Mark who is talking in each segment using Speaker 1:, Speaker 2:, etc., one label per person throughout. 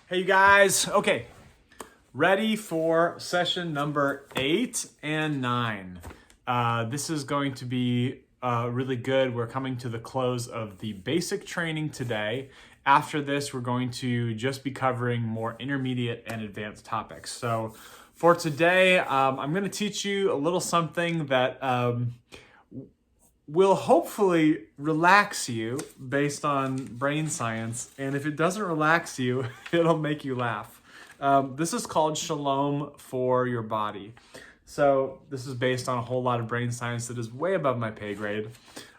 Speaker 1: Hey, you guys. Okay, ready for session number 8 and 9. This is going to be really good. We're coming to the close of the basic training today. After this, we're going to just be covering more intermediate and advanced topics. So for today, I'm going to teach you a little something that will hopefully relax you based on brain science. And if it doesn't relax you, it'll make you laugh. This is called Shalom for your body. So this is based on a whole lot of brain science that is way above my pay grade.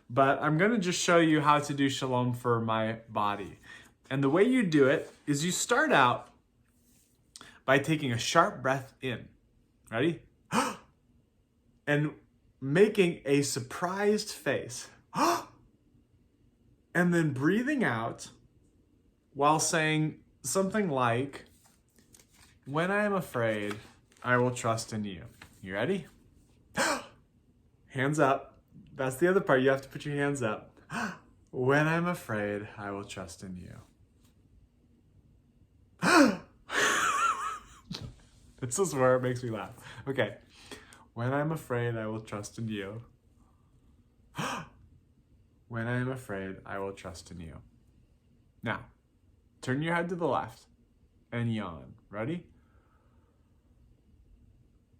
Speaker 1: But I'm going to just show you how to do Shalom for my body. And the way you do it is you start out by taking a sharp breath in. Ready? And making a surprised face. And then breathing out while saying something like, "When I am afraid, I will trust in you." You ready? Hands up. That's the other part. You have to put your hands up. When I'm afraid, I will trust in you. This is where it makes me laugh. Okay. When I'm afraid, I will trust in you. When I am afraid, I will trust in you. Now, turn your head to the left and yawn. Ready?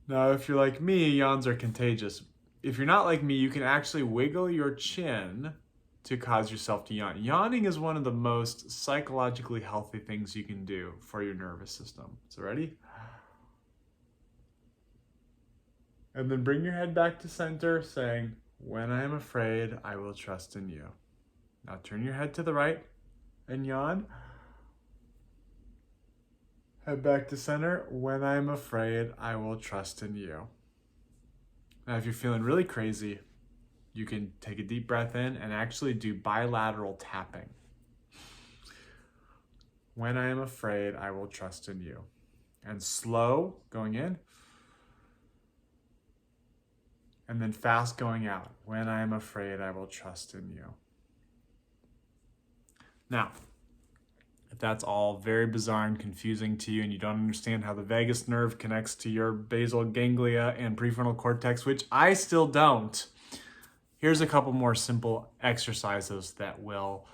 Speaker 1: Now, if you're like me, yawns are contagious. If you're not like me, you can actually wiggle your chin to cause yourself to yawn. Yawning is one of the most psychologically healthy things you can do for your nervous system. So ready? And then bring your head back to center, saying, "When I am afraid, I will trust in you." Now turn your head to the right and yawn. Head back to center. "When I am afraid, I will trust in you." Now, if you're feeling really crazy, you can take a deep breath in and actually do bilateral tapping. "When I am afraid, I will trust in you." And slow going in. And then fast going out. "When I am afraid, I will trust in you." Now, if that's all very bizarre and confusing to you and you don't understand how the vagus nerve connects to your basal ganglia and prefrontal cortex, which I still don't, here's a couple more simple exercises that will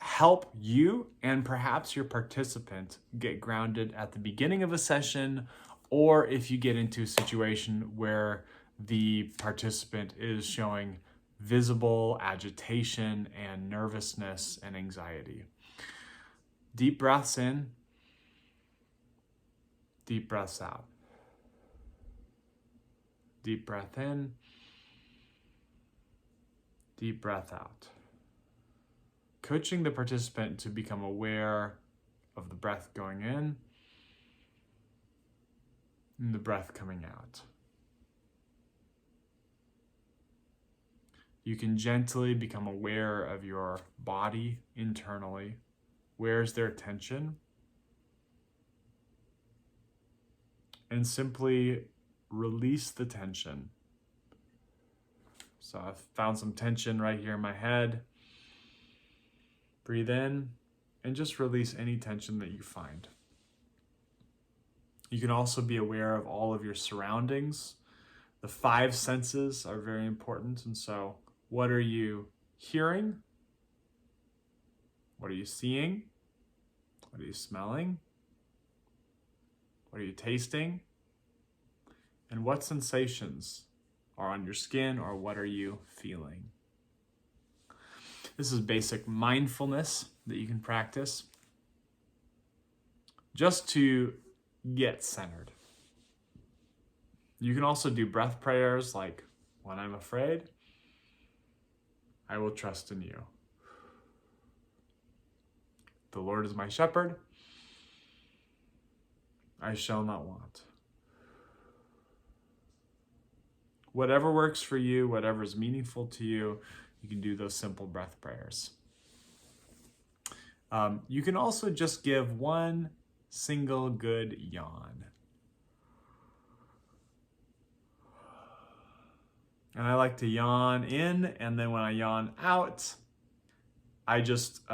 Speaker 1: help you and perhaps your participant get grounded at the beginning of a session, or if you get into a situation where the participant is showing visible agitation and nervousness and anxiety. Deep breaths in, deep breaths out. Deep breath in, deep breath out. Coaching the participant to become aware of the breath going in and the breath coming out. You can gently become aware of your body internally. Where's their tension? And simply release the tension. So I've found some tension right here in my head. Breathe in and just release any tension that you find. You can also be aware of all of your surroundings. The 5 senses are very important, and so what are you hearing? What are you seeing? What are you smelling? What are you tasting? And what sensations are on your skin, or what are you feeling? This is basic mindfulness that you can practice just to get centered. You can also do breath prayers like, "When I'm afraid, I will trust in you. The Lord is my shepherd. I shall not want." Whatever works for you, whatever is meaningful to you, you can do those simple breath prayers. You can also just give one single good yawn. And I like to yawn in, and then when I yawn out, I just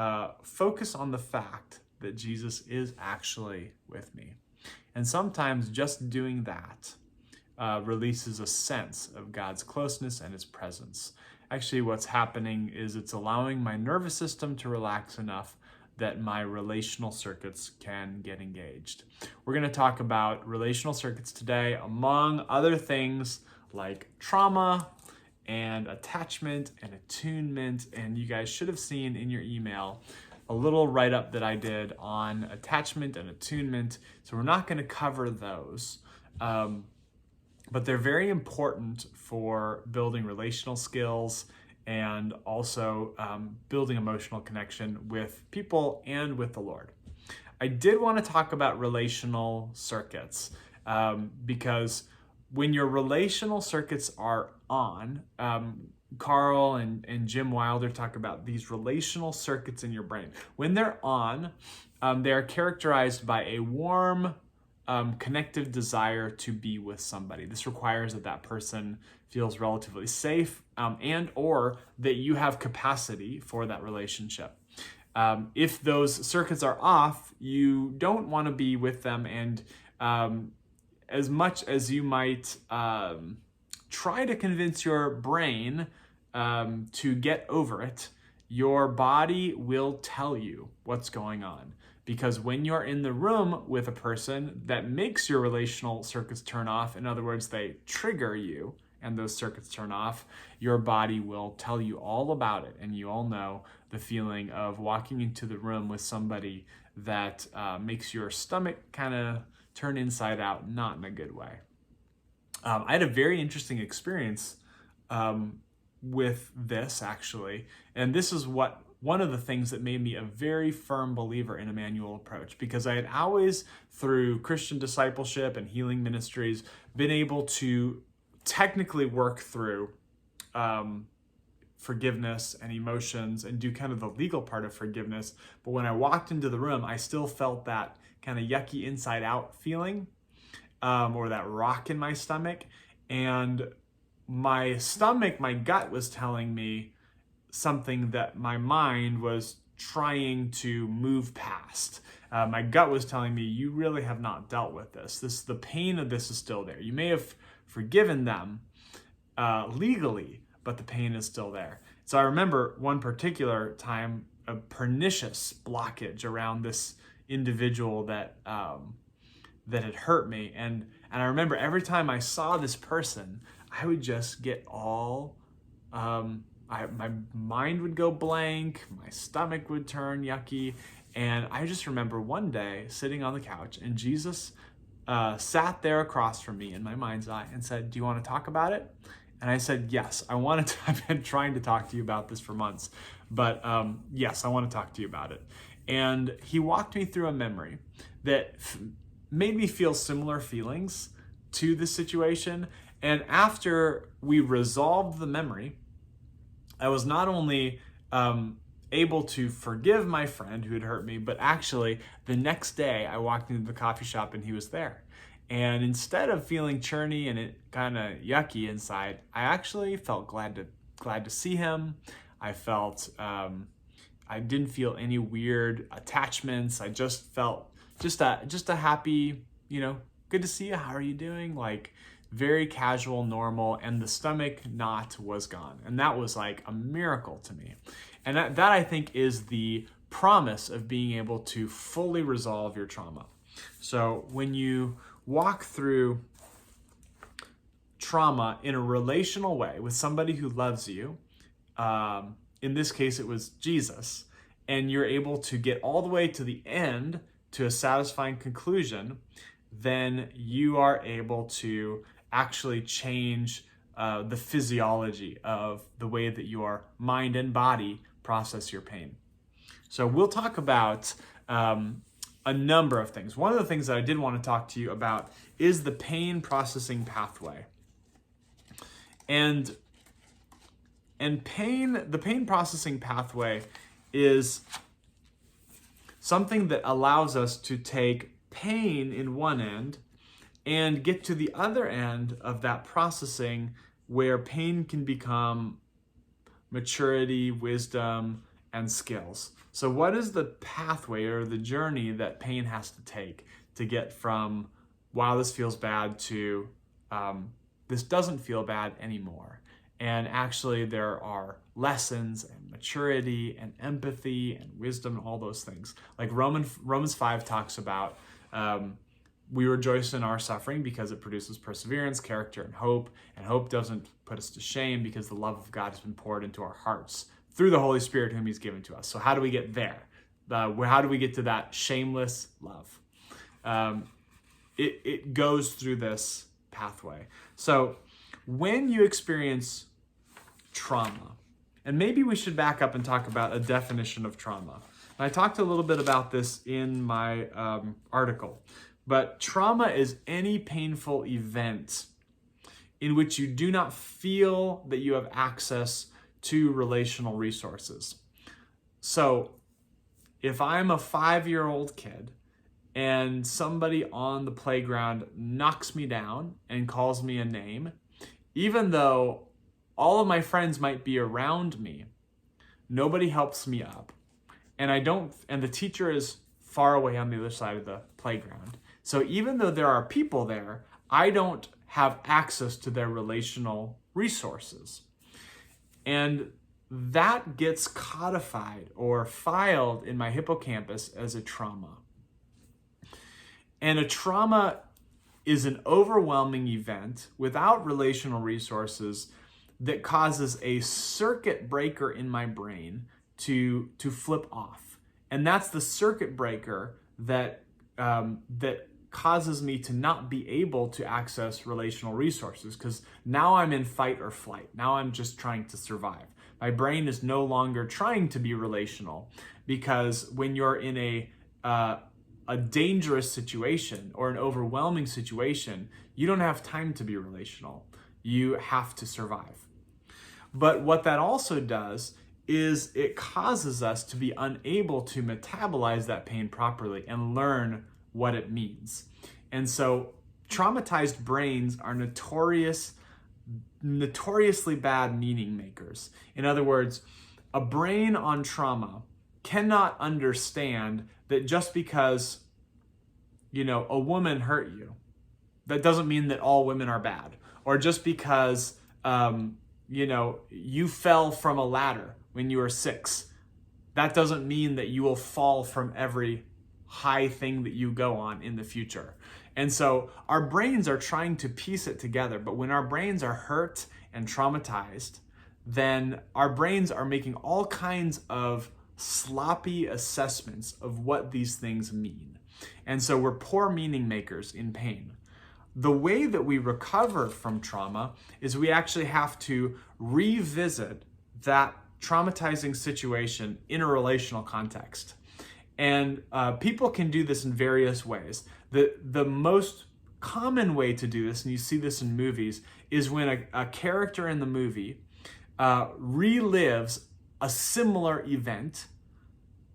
Speaker 1: focus on the fact that Jesus is actually with me. And sometimes just doing that releases a sense of God's closeness and his presence. Actually, what's happening is it's allowing my nervous system to relax enough that my relational circuits can get engaged. We're going to talk about relational circuits today, among other things like trauma and attachment and attunement. And you guys should have seen in your email a little write-up that I did on attachment and attunement. So we're not going to cover those, but they're very important for building relational skills and also building emotional connection with people and with the Lord. I did want to talk about relational circuits because when your relational circuits are on, Carl and Jim Wilder talk about these relational circuits in your brain. When they're on, they are characterized by a warm, connective desire to be with somebody. This requires that that person feels relatively safe and or that you have capacity for that relationship. If those circuits are off, you don't want to be with them, and as much as you might try to convince your brain to get over it, your body will tell you what's going on. Because when you're in the room with a person that makes your relational circuits turn off, in other words, they trigger you and those circuits turn off, your body will tell you all about it. And you all know the feeling of walking into the room with somebody that makes your stomach kind of turn inside out, not in a good way. I had a very interesting experience with this, actually. And this is one of the things that made me a very firm believer in Immanuel approach, because I had always, through Christian discipleship and healing ministries, been able to technically work through forgiveness and emotions and do kind of the legal part of forgiveness. But when I walked into the room, I still felt that kind of yucky inside out feeling or that rock in my stomach. And my stomach, my gut was telling me something that my mind was trying to move past. My gut was telling me, you really have not dealt with this. The pain of this is still there. You may have forgiven them legally, but the pain is still there. So I remember one particular time, a pernicious blockage around this individual that had hurt me. And I remember every time I saw this person, I would just get all, my mind would go blank, my stomach would turn yucky. And I just remember one day sitting on the couch and Jesus sat there across from me in my mind's eye and said, "Do you want to talk about it?" And I said, "Yes, I want to." I've been trying to talk to you about this for months, but yes, I want to talk to you about it. And he walked me through a memory that made me feel similar feelings to the situation. And after we resolved the memory, I was not only able to forgive my friend who had hurt me, but actually the next day I walked into the coffee shop and he was there. And instead of feeling churny and it kind of yucky inside, I actually felt glad to see him. I felt I didn't feel any weird attachments. I just felt just a happy, good to see you. How are you doing? Like very casual, normal, and the stomach knot was gone. And that was like a miracle to me. And that I think is the promise of being able to fully resolve your trauma. So when you walk through trauma in a relational way with somebody who loves you, in this case it was Jesus, and you're able to get all the way to the end to a satisfying conclusion, then you are able to actually change the physiology of the way that your mind and body process your pain. So we'll talk about a number of things. One of the things that I did want to talk to you about is the pain processing pathway. And the pain processing pathway is something that allows us to take pain in one end and get to the other end of that processing where pain can become maturity, wisdom, and skills. So what is the pathway or the journey that pain has to take to get from, wow, this feels bad, to this doesn't feel bad anymore? And actually there are lessons and maturity and empathy and wisdom and all those things. Like Romans 5 talks about, we rejoice in our suffering because it produces perseverance, character, and hope. And hope doesn't put us to shame because the love of God has been poured into our hearts through the Holy Spirit whom he's given to us. So how do we get there? How do we get to that shameless love? It goes through this pathway. So when you experience trauma, and maybe we should back up and talk about a definition of trauma. And I talked a little bit about this in my article, but trauma is any painful event in which you do not feel that you have access to relational resources. So if I'm a 5-year-old kid and somebody on the playground knocks me down and calls me a name, even though all of my friends might be around me, nobody helps me up. And the teacher is far away on the other side of the playground. So even though there are people there, I don't have access to their relational resources. And that gets codified or filed in my hippocampus as a trauma. And a trauma is an overwhelming event without relational resources that causes a circuit breaker in my brain to flip off. And that's the circuit breaker that causes me to not be able to access relational resources, because now I'm in fight or flight. Now I'm just trying to survive. My brain is no longer trying to be relational, because when you're in a dangerous situation or an overwhelming situation, you don't have time to be relational. You have to survive. But what that also does is it causes us to be unable to metabolize that pain properly and learn what it means. And so traumatized brains are notoriously bad meaning makers. In other words, a brain on trauma cannot understand that just because, a woman hurt you, that doesn't mean that all women are bad. Or just because, you fell from a ladder when you were 6, that doesn't mean that you will fall from every high thing that you go on in the future. And so our brains are trying to piece it together, but when our brains are hurt and traumatized, then our brains are making all kinds of sloppy assessments of what these things mean. And so we're poor meaning makers in pain. The way that we recover from trauma is we actually have to revisit that traumatizing situation in a relational context. And people can do this in various ways. The most common way to do this, and you see this in movies, is when a character in the movie relives a similar event,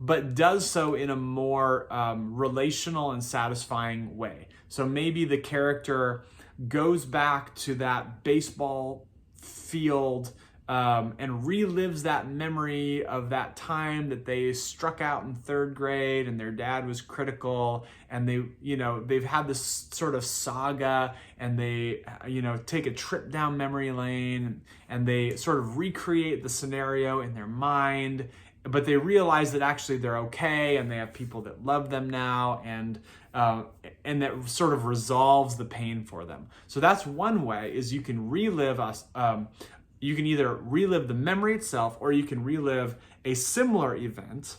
Speaker 1: but does so in a more relational and satisfying way. So maybe the character goes back to that baseball field and relives that memory of that time that they struck out in 3rd grade and their dad was critical, and they've had this sort of saga, and they take a trip down memory lane and they sort of recreate the scenario in their mind, but they realize that actually they're okay and they have people that love them now, and that sort of resolves the pain for them. So that's one way, is you can relive you can either relive the memory itself, or you can relive a similar event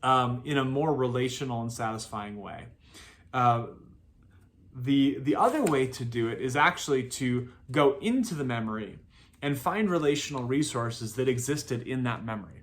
Speaker 1: in a more relational and satisfying way. The other way to do it is actually to go into the memory and find relational resources that existed in that memory.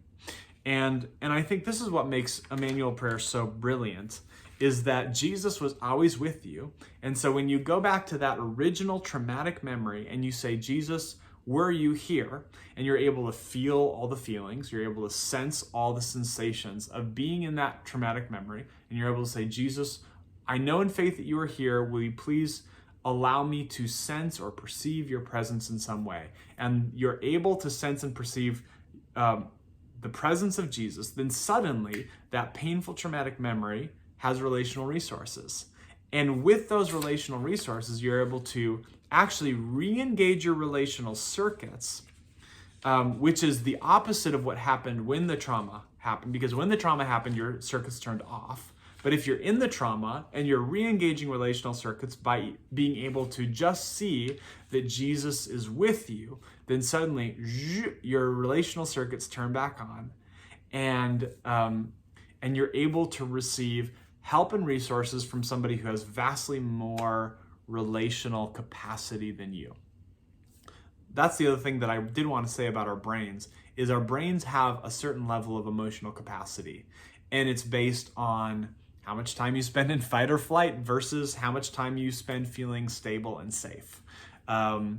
Speaker 1: And I think this is what makes Immanuel prayer so brilliant, is that Jesus was always with you. And so when you go back to that original traumatic memory and you say, Jesus, were you here? And you're able to feel all the feelings, you're able to sense all the sensations of being in that traumatic memory, and you're able to say, Jesus, I know in faith that you are here. Will you please allow me to sense or perceive your presence in some way? And you're able to sense and perceive the presence of Jesus, then suddenly that painful traumatic memory has relational resources. And with those relational resources, you're able to actually re-engage your relational circuits, which is the opposite of what happened when the trauma happened. Because when the trauma happened, your circuits turned off. But if you're in the trauma and you're re-engaging relational circuits by being able to just see that Jesus is with you, then suddenly your relational circuits turn back on, and you're able to receive help and resources from somebody who has vastly more relational capacity than you. That's the other thing that I did want to say about our brains, is our brains have a certain level of emotional capacity, and it's based on how much time you spend in fight or flight versus how much time you spend feeling stable and safe. What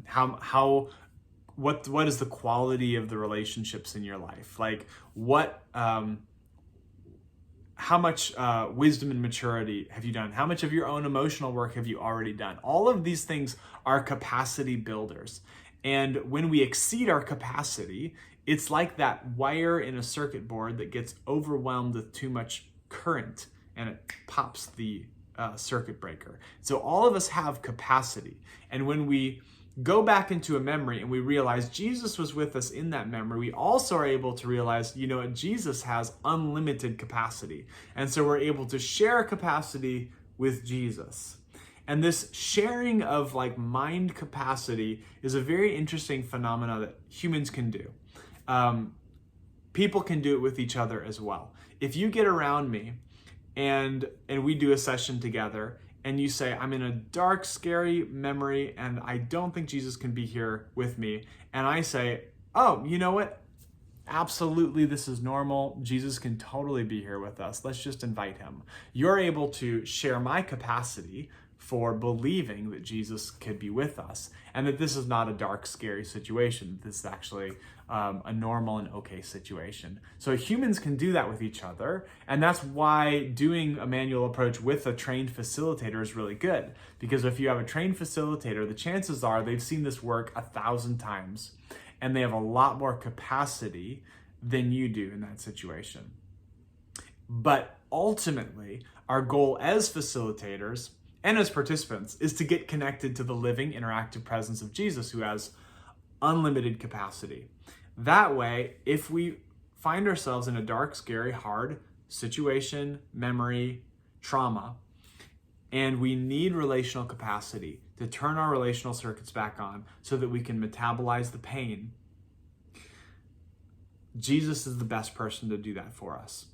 Speaker 1: is the quality of the relationships in your life? Like how much wisdom and maturity have you done? How much of your own emotional work have you already done? All of these things are capacity builders. And when we exceed our capacity, it's like that wire in a circuit board that gets overwhelmed with too much current and it pops the circuit breaker. So all of us have capacity. And when we go back into a memory and we realize Jesus was with us in that memory, we also are able to realize, Jesus has unlimited capacity. And so we're able to share capacity with Jesus. And this sharing of mind capacity is a very interesting phenomena that humans can do. People can do it with each other as well. If you get around me and we do a session together, and you say, I'm in a dark, scary memory, and I don't think Jesus can be here with me. And I say, oh, you know what? Absolutely, this is normal. Jesus can totally be here with us. Let's just invite him. You're able to share my capacity for believing that Jesus could be with us, and that this is not a dark, scary situation. This is actually a normal and okay situation. So humans can do that with each other, and that's why doing a manual approach with a trained facilitator is really good. Because if you have a trained facilitator, the chances are they've seen this work 1,000 times, and they have a lot more capacity than you do in that situation. But ultimately, our goal as facilitators and as participants is to get connected to the living, interactive presence of Jesus, who has unlimited capacity. That way, if we find ourselves in a dark, scary, hard situation, memory, trauma, and we need relational capacity to turn our relational circuits back on so that we can metabolize the pain, Jesus is the best person to do that for us.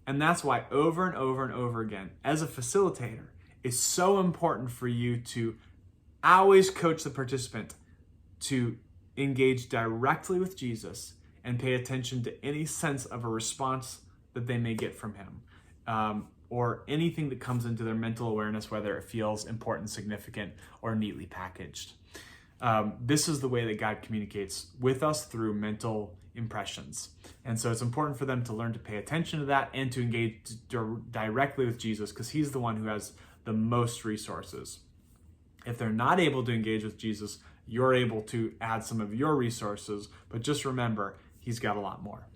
Speaker 1: And that's why over and over and over again, as a facilitator, it's so important for you to always coach the participant to engage directly with Jesus and pay attention to any sense of a response that they may get from him, or anything that comes into their mental awareness, whether it feels important, significant, or neatly packaged. This is the way that God communicates with us, through mental impressions. And so it's important for them to learn to pay attention to that and to engage directly with Jesus, because he's the one who has the most resources. If they're not able to engage with Jesus, you're able to add some of your resources, but just remember, he's got a lot more.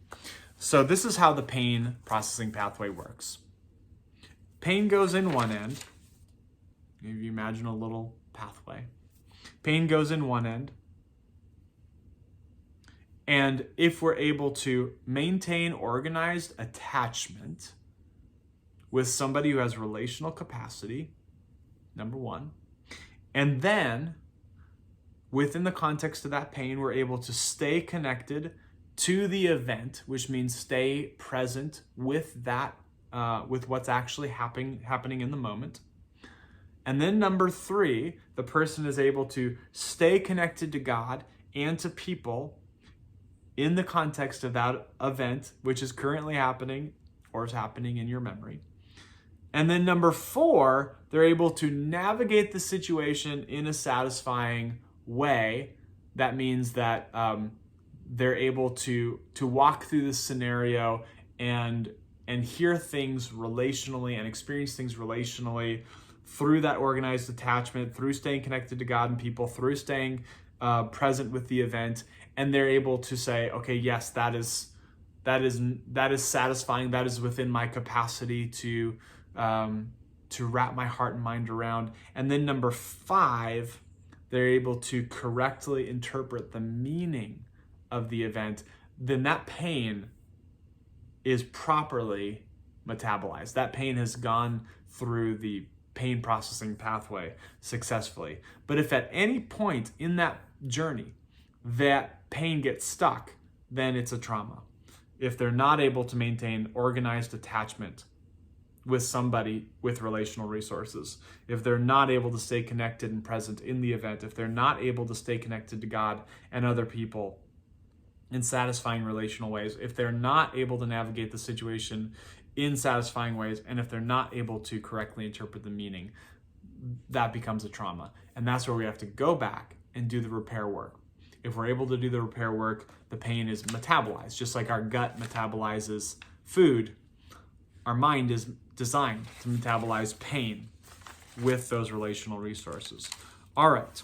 Speaker 1: So this is how the pain processing pathway works. Pain goes in one end. If you imagine a little pathway. Pain goes in one end. And if we're able to maintain organized attachment with somebody who has relational capacity, number one, and then within the context of that pain, we're able to stay connected to the event, which means stay present with that, with what's actually happening in the moment. And then number three, the person is able to stay connected to God and to people in the context of that event, which is currently happening or is happening in your memory. And then number four, they're able to navigate the situation in a satisfying way. That means that they're able to walk through this scenario and hear things relationally and experience things relationally through that organized attachment, through staying connected to God and people, through staying present with the event. And they're able to say, okay, yes, that is that is satisfying. That is within my capacity to wrap my heart and mind around. And then number 5, they're able to correctly interpret the meaning of the event. Then that pain is properly metabolized. That pain has gone through the pain processing pathway successfully. But if at any point in that journey that pain gets stuck, then it's a trauma. If they're not able to maintain organized attachment with somebody with relational resources, if they're not able to stay connected and present in the event, if they're not able to stay connected to God and other people in satisfying relational ways, if they're not able to navigate the situation in satisfying ways, and if they're not able to correctly interpret the meaning, that becomes a trauma. And that's where we have to go back and do the repair work. If we're able to do the repair work, the pain is metabolized. Just like our gut metabolizes food, our mind is designed to metabolize pain with those relational resources. All right.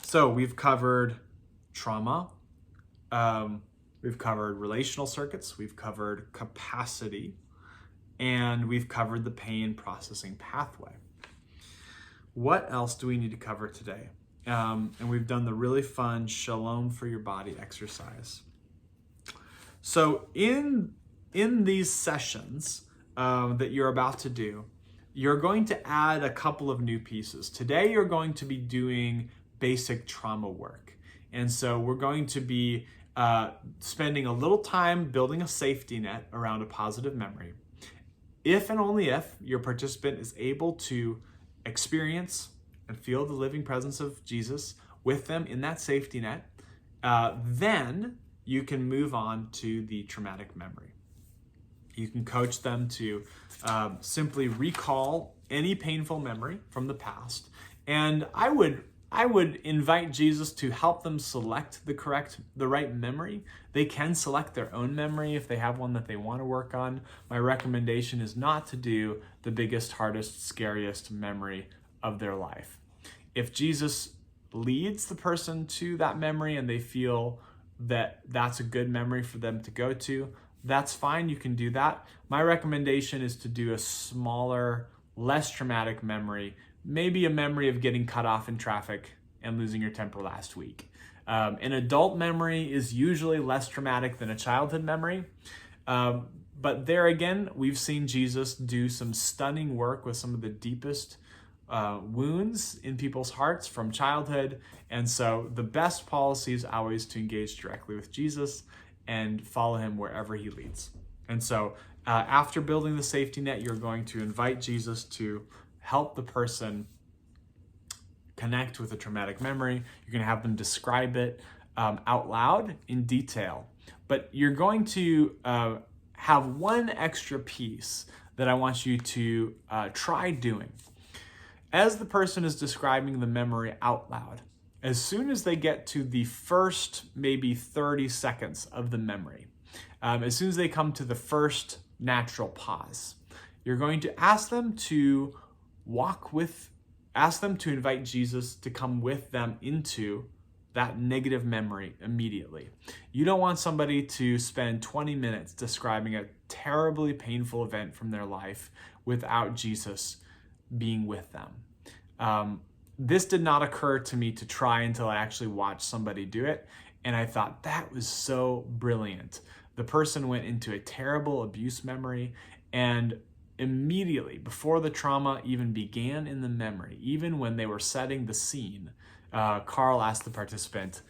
Speaker 1: So we've covered trauma. We've covered relational circuits. We've covered capacity. And we've covered the pain processing pathway. What else do we need to cover today? And we've done the really fun Shalom for Your Body exercise. So in these sessions that you're about to do, you're going to add a couple of new pieces. Today, you're going to be doing basic trauma work. And so we're going to be spending a little time building a safety net around a positive memory. If and only if your participant is able to experience and feel the living presence of Jesus with them in that safety net, then you can move on to the traumatic memory. You can coach them to simply recall any painful memory from the past. And I would invite Jesus to help them select the right memory. They can select their own memory if they have one that they want to work on. My recommendation is not to do the biggest, hardest, scariest memory of their life. If Jesus leads the person to that memory and they feel that that's a good memory for them to go to, that's fine, you can do that. My recommendation is to do a smaller, less traumatic memory, maybe a memory of getting cut off in traffic and losing your temper last week. An adult memory is usually less traumatic than a childhood memory. But there again, we've seen Jesus do some stunning work with some of the deepest wounds in people's hearts from childhood. And so the best policy is always to engage directly with Jesus and follow him wherever he leads. And so after building the safety net, you're going to invite Jesus to help the person connect with a traumatic memory. You're going to have them describe it out loud in detail. But you're going to have one extra piece that I want you to try doing. As the person is describing the memory out loud, as soon as they get to the first maybe 30 seconds of the memory, as soon as they come to the first natural pause, you're going to ask them to invite Jesus to come with them into that negative memory immediately. You don't want somebody to spend 20 minutes describing a terribly painful event from their life without Jesus being with them. This did not occur to me to try until I actually watched somebody do it, and I thought that was so brilliant. The person went into a terrible abuse memory, and immediately, before the trauma even began in the memory, even when they were setting the scene, Carl asked the participant,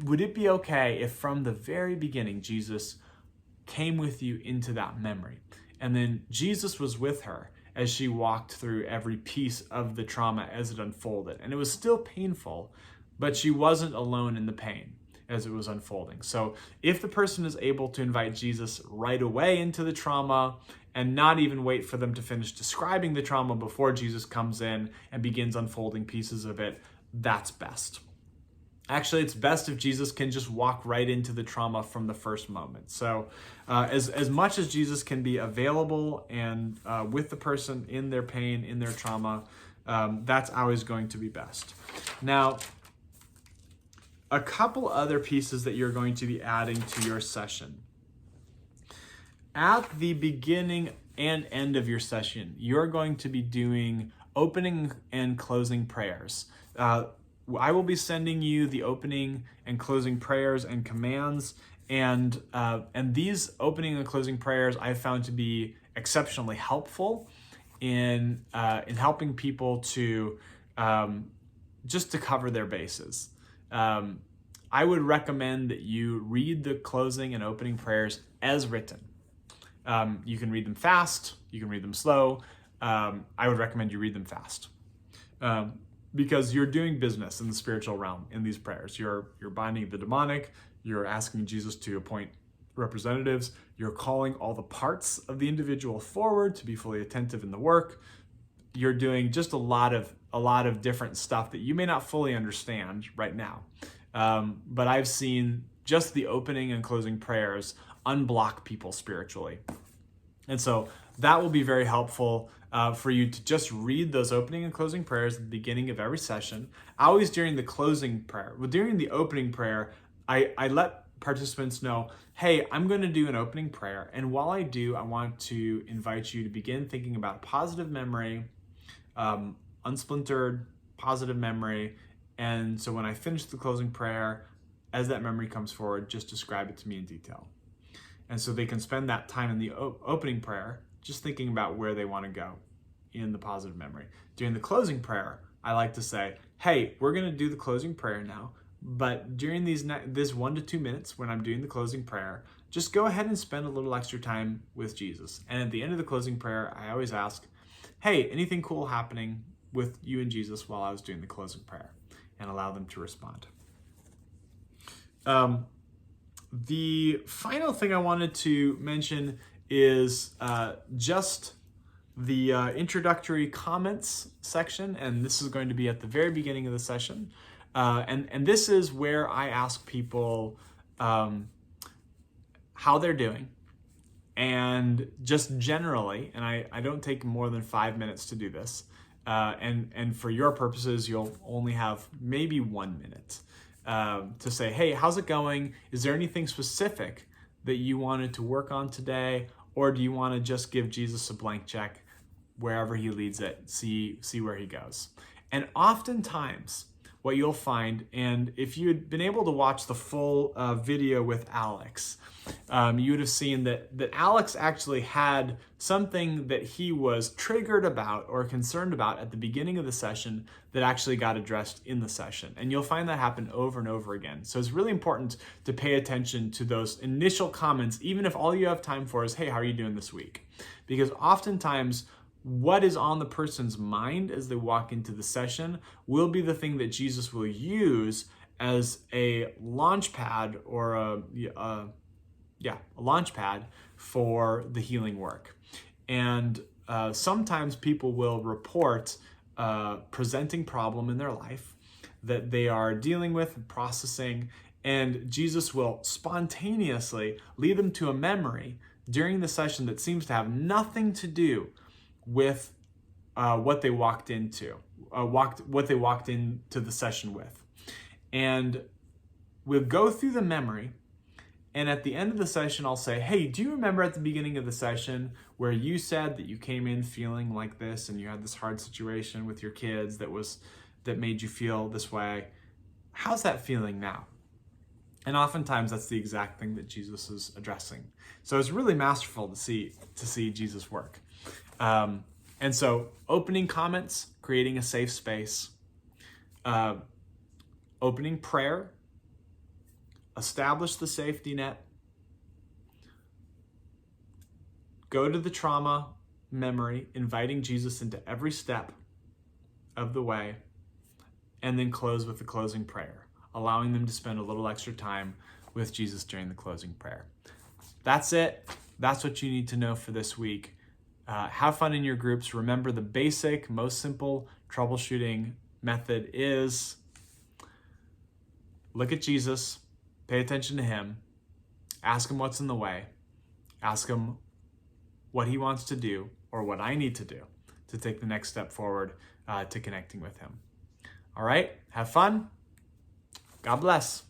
Speaker 1: would it be okay if from the very beginning Jesus came with you into that memory? And then Jesus was with her as she walked through every piece of the trauma as it unfolded. And it was still painful, but she wasn't alone in the pain as it was unfolding. So if the person is able to invite Jesus right away into the trauma and not even wait for them to finish describing the trauma before Jesus comes in and begins unfolding pieces of it, that's best. Actually, it's best if Jesus can just walk right into the trauma from the first moment. So as much as Jesus can be available and with the person in their pain, in their trauma, that's always going to be best. Now, a couple other pieces that you're going to be adding to your session. At the beginning and end of your session, you're going to be doing opening and closing prayers. I will be sending you the opening and closing prayers and commands, and these opening and closing prayers I've found to be exceptionally helpful in helping people to just to cover their bases. I would recommend that you read the closing and opening prayers as written. You can read them fast, you can read them slow. I would recommend you read them fast. Because you're doing business in the spiritual realm in these prayers. You're binding the demonic, you're asking Jesus to appoint representatives, you're calling all the parts of the individual forward to be fully attentive in the work. You're doing just a lot of different stuff that you may not fully understand right now. But I've seen just the opening and closing prayers unblock people spiritually. And so that will be very helpful for you to just read those opening and closing prayers at the beginning of every session. Always during the closing prayer. Well, during the opening prayer, I let participants know, hey, I'm going to do an opening prayer. And while I do, I want to invite you to begin thinking about a positive memory, unsplintered positive memory. And so when I finish the closing prayer, as that memory comes forward, just describe it to me in detail. And so they can spend that time in the opening prayer just thinking about where they want to go in the positive memory. During the closing prayer, I like to say, hey, we're going to do the closing prayer now, but during this 1 to 2 minutes when I'm doing the closing prayer, just go ahead and spend a little extra time with Jesus. And at the end of the closing prayer, I always ask, hey, anything cool happening with you and Jesus while I was doing the closing prayer? And allow them to respond. The final thing I wanted to mention is just the introductory comments section, and this is going to be at the very beginning of the session. And this is where I ask people how they're doing, and just generally, and I don't take more than 5 minutes to do this, and for your purposes, you'll only have maybe 1 minute. To say, hey, how's it going? Is there anything specific that you wanted to work on today? Or do you want to just give Jesus a blank check wherever he leads it, see where he goes? And oftentimes what you'll find, and if you had been able to watch the full video with Alex, you would have seen that Alex actually had something that he was triggered about or concerned about at the beginning of the session that actually got addressed in the session. And you'll find that happen over and over again. So it's really important to pay attention to those initial comments, even if all you have time for is, hey, how are you doing this week? Because oftentimes what is on the person's mind as they walk into the session will be the thing that Jesus will use as a launch pad or a launch pad for the healing work. And sometimes people will report presenting problem in their life that they are dealing with and processing, and Jesus will spontaneously lead them to a memory during the session that seems to have nothing to do with what they walked into the session with. And we'll go through the memory, and at the end of the session, I'll say, hey, do you remember at the beginning of the session where you said that you came in feeling like this and you had this hard situation with your kids that made you feel this way? How's that feeling now? And oftentimes that's the exact thing that Jesus is addressing. So it's really masterful to see Jesus work. And so opening comments, creating a safe space, opening prayer, establish the safety net, go to the trauma memory, inviting Jesus into every step of the way, and then close with the closing prayer, allowing them to spend a little extra time with Jesus during the closing prayer. That's it. That's what you need to know for this week. Have fun in your groups. Remember, the basic, most simple troubleshooting method is look at Jesus, pay attention to him, ask him what's in the way, ask him what he wants to do or what I need to do to take the next step forward to connecting with him. All right, have fun. God bless.